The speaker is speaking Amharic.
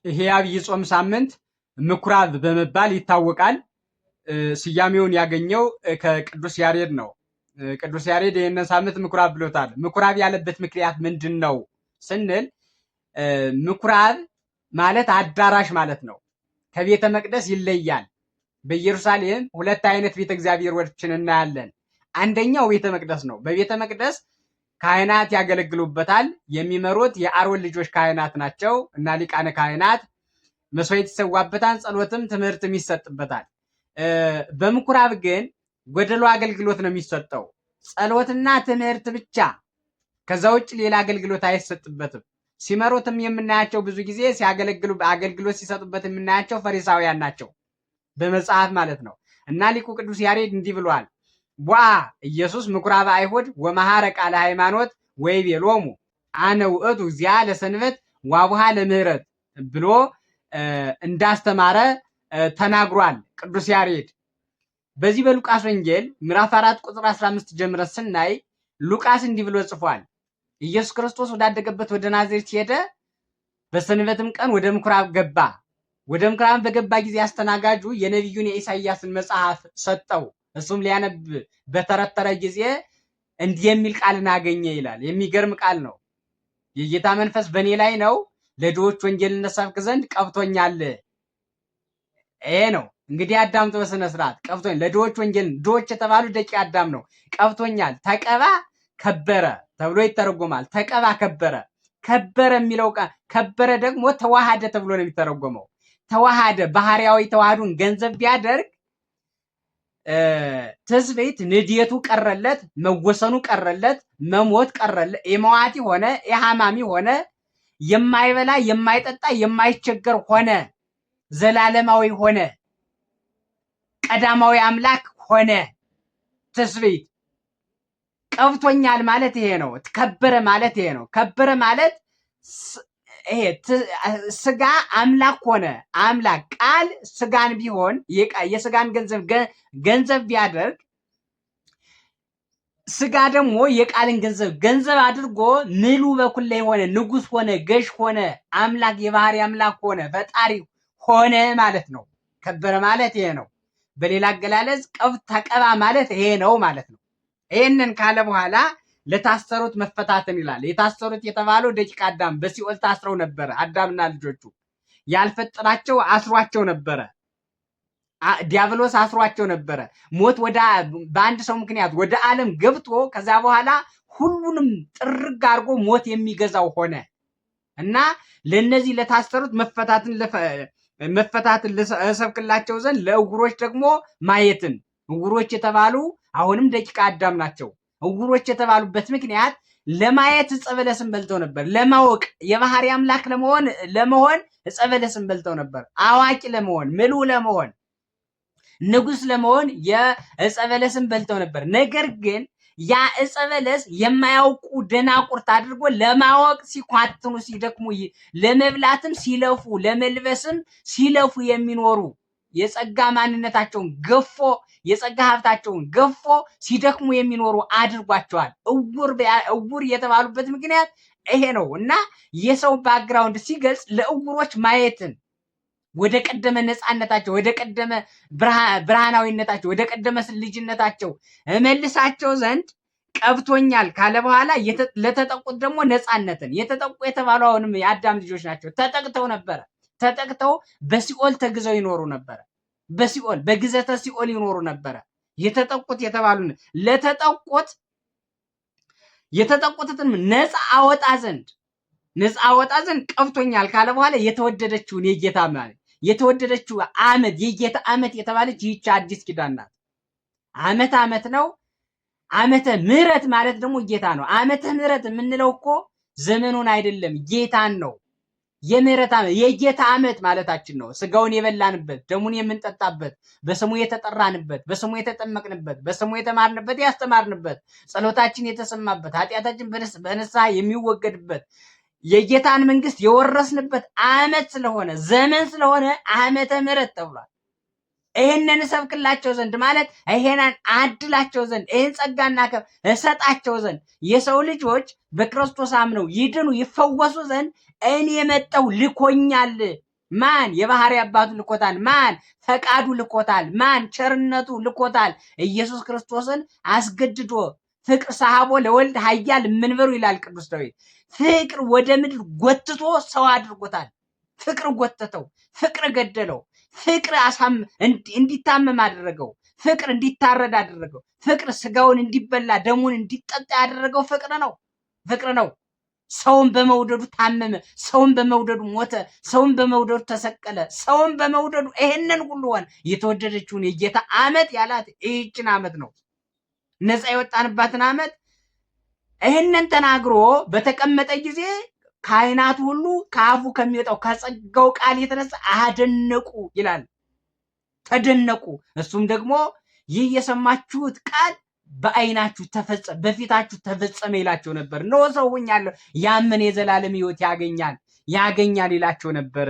ይሄ አብይ ጾም ሳምንት ምኩራብ በመባል ይታወቃል። ስያሜውን ያገኘው ከቅዱስ ያሬድ ነው። ቅዱስ ያሬድ ይህንን ሳምንት ምኩራብ ብሎታል። ምኩራብ ያለበት ምክንያት ምንድን ነው ስንል ምኩራብ ማለት አዳራሽ ማለት ነው። ከቤተ መቅደስ ይለያል። በኢየሩሳሌም ሁለት አይነት ቤተ እግዚአብሔሮችን እናያለን። አንደኛው ቤተ መቅደስ ነው። በቤተ መቅደስ ካህናት ያገለግሉበታል። የሚመሩት የአሮን ልጆች ካህናት ናቸው እና ሊቃነ ካህናት መስዋዕት ይሰዋበታል። ጸሎትም ትምህርትም ይሰጥበታል። በምኩራብ ግን ጎደሎ አገልግሎት ነው የሚሰጠው፣ ጸሎትና ትምህርት ብቻ። ከዛ ውጭ ሌላ አገልግሎት አይሰጥበትም። ሲመሩትም የምናያቸው ብዙ ጊዜ ሲያገለግሉ አገልግሎት ሲሰጡበት የምናያቸው ፈሪሳውያን ናቸው፣ በመጽሐፍ ማለት ነው። እና ሊቁ ቅዱስ ያሬድ እንዲህ ብሏል። ቧ ኢየሱስ ምኩራበ አይሁድ ወመሐረ ቃለ ሃይማኖት ወይቤሎሙ አነ ውእቱ እግዚአ ለሰንበት ዋቡሃ ለምህረት ብሎ እንዳስተማረ ተናግሯል ቅዱስ ያሬድ። በዚህ በሉቃስ ወንጌል ምዕራፍ 4 ቁጥር 15 ጀምረን ስናይ ሉቃስ እንዲህ ብሎ ጽፏል። ኢየሱስ ክርስቶስ ወዳደገበት ወደ ናዝሬት ሄደ፣ በሰንበትም ቀን ወደ ምኩራብ ገባ። ወደ ምኩራብ በገባ ጊዜ አስተናጋጁ የነቢዩን የኢሳይያስን መጽሐፍ ሰጠው። እሱም ሊያነብ በተረተረ ጊዜ እንዲህ የሚል ቃልን አገኘ ይላል። የሚገርም ቃል ነው። የጌታ መንፈስ በእኔ ላይ ነው፣ ለድሆች ወንጌልን እሰብክ ዘንድ ቀብቶኛል። ይሄ ነው እንግዲህ አዳምጦ በስነ ስርዓት ቀብቶኛል። ለድሆች ወንጌልን፣ ድሆች የተባሉ ደቂቀ አዳም ነው። ቀብቶኛል። ተቀባ ከበረ ተብሎ ይተረጎማል። ተቀባ ከበረ። ከበረ የሚለው ከበረ ደግሞ ተዋሃደ ተብሎ ነው የሚተረጎመው። ተዋሃደ፣ ባህሪያዊ ተዋህዱን ገንዘብ ቢያደርግ ትስብእት ንድየቱ ቀረለት፣ መወሰኑ ቀረለት፣ መሞት ቀረለት። የመዋቲ ሆነ፣ የሐማሚ ሆነ፣ የማይበላ የማይጠጣ የማይቸገር ሆነ፣ ዘላለማዊ ሆነ፣ ቀዳማዊ አምላክ ሆነ። ትስብእት ቀብቶኛል ማለት ይሄ ነው። ከበረ ማለት ይሄ ነው። ከበረ ማለት ይሄ ስጋ አምላክ ሆነ። አምላክ ቃል ስጋን ቢሆን የስጋን ገንዘብ ቢያደርግ፣ ስጋ ደግሞ የቃልን ገንዘብ አድርጎ ምሉ በኩል ላይ ሆነ፣ ንጉስ ሆነ፣ ገዥ ሆነ፣ አምላክ የባህሪ አምላክ ሆነ፣ ፈጣሪ ሆነ ማለት ነው። ከበረ ማለት ይሄ ነው። በሌላ አገላለጽ ተቀባ ማለት ይሄ ነው ማለት ነው። ይሄንን ካለ በኋላ ለታሰሩት መፈታትን ይላል። የታሰሩት የተባለው ደቂቀ አዳም በሲኦል ታስረው ነበረ። አዳምና ልጆቹ ያልፈጠራቸው አስሯቸው ነበረ። ዲያብሎስ አስሯቸው ነበረ። ሞት በአንድ ሰው ምክንያት ወደ ዓለም ገብቶ ከዛ በኋላ ሁሉንም ጥርግ አድርጎ ሞት የሚገዛው ሆነ እና ለነዚህ ለታሰሩት መፈታትን እሰብክላቸው ዘንድ፣ ለዕውሮች ደግሞ ማየትን። ዕውሮች የተባሉ አሁንም ደቂቀ አዳም ናቸው። ዕውሮች የተባሉበት ምክንያት ለማየት ዕፀ በለስን በልተው ነበር። ለማወቅ የባህሪ አምላክ ለመሆን ዕፀ በለስን በልተው ነበር። አዋቂ ለመሆን፣ ምሉዕ ለመሆን፣ ንጉስ ለመሆን የዕፀ በለስን በልተው ነበር። ነገር ግን ያ ዕፀ በለስ የማያውቁ ደናቁርት አድርጎ ለማወቅ ሲኳትኑ ሲደክሙ፣ ለመብላትም ሲለፉ፣ ለመልበስም ሲለፉ የሚኖሩ የጸጋ ማንነታቸውን ገፎ የጸጋ ሀብታቸውን ገፎ ሲደክሙ የሚኖሩ አድርጓቸዋል። ዕውር የተባሉበት ምክንያት ይሄ ነው እና የሰው ባክግራውንድ ሲገልጽ ለዕውሮች ማየትን፣ ወደ ቀደመ ነፃነታቸው፣ ወደ ቀደመ ብርሃናዊነታቸው፣ ወደ ቀደመ ልጅነታቸው እመልሳቸው ዘንድ ቀብቶኛል ካለ በኋላ ለተጠቁት ደግሞ ነፃነትን። የተጠቁ የተባሉ አሁንም የአዳም ልጆች ናቸው። ተጠቅተው ነበረ። ተጠቅተው በሲኦል ተግዘው ይኖሩ ነበረ። በሲኦል በግዘተ ሲኦል ይኖሩ ነበረ። የተጠቁት የተባሉ የተጠቁትን ነፃ አወጣ ዘንድ ቀብቶኛል ካለ በኋላ የተወደደችውን የጌታ ማለት የተወደደችው ዓመት የጌታ ዓመት የተባለች ይህች አዲስ ኪዳን ናት። ዓመት ነው። ዓመተ ምሕረት ማለት ደግሞ ጌታ ነው። ዓመተ ምሕረት የምንለው እኮ ዘመኑን አይደለም ጌታን ነው። የምህረት ዓመት የጌታ ዓመት ማለታችን ነው። ስጋውን የበላንበት፣ ደሙን የምንጠጣበት፣ በስሙ የተጠራንበት፣ በስሙ የተጠመቅንበት፣ በስሙ የተማርንበት፣ ያስተማርንበት፣ ጸሎታችን የተሰማበት፣ ኃጢአታችን በንስሐ የሚወገድበት፣ የጌታን መንግስት የወረስንበት ዓመት ስለሆነ ዘመን ስለሆነ ዓመተ ምሕረት ተብሏል። ይሄንን እሰብክላቸው ዘንድ ማለት ይሄንን አድላቸው ዘንድ ይሄን ጸጋና እሰጣቸው ዘንድ የሰው ልጆች በክርስቶስ አምነው ይድኑ ይፈወሱ ዘንድ እኔ የመጣው ልኮኛል። ማን? የባህሪ አባቱ ልኮታል። ማን? ፈቃዱ ልኮታል። ማን? ቸርነቱ ልኮታል። ኢየሱስ ክርስቶስን አስገድዶ ፍቅር ሰሃቦ ለወልድ ኃያል መንበሩ ይላል ቅዱስ ዳዊት። ፍቅር ወደ ምድር ጎትቶ ሰው አድርጎታል። ፍቅር ጎተተው፣ ፍቅር ገደለው፣ ፍቅር እንዲታመም አደረገው፣ ፍቅር እንዲታረድ አደረገው፣ ፍቅር ስጋውን እንዲበላ ደሙን እንዲጠጣ ያደረገው ፍቅር ነው። ፍቅር ነው። ሰውን በመውደዱ ታመመ፣ ሰውን በመውደዱ ሞተ፣ ሰውን በመውደዱ ተሰቀለ፣ ሰውን በመውደዱ ይሄንን ሁሉ ሆነ። የተወደደችውን የጌታ ዓመት ያላት ይህችን ዓመት ነው። ነፃ የወጣንባትን ዓመት ይሄንን ተናግሮ በተቀመጠ ጊዜ ካህናቱ ሁሉ ከአፉ ከሚወጣው ከጸጋው ቃል የተነሳ አደነቁ ይላል። ተደነቁ። እሱም ደግሞ ይህ የሰማችሁት ቃል በዓይናችሁ ተፈጸመ፣ በፊታችሁ ተፈጸመ ይላቸው ነበር። ነው ሰው ሆኛለሁ ያመነ የዘላለም ሕይወት ያገኛል ይላቸው ነበረ።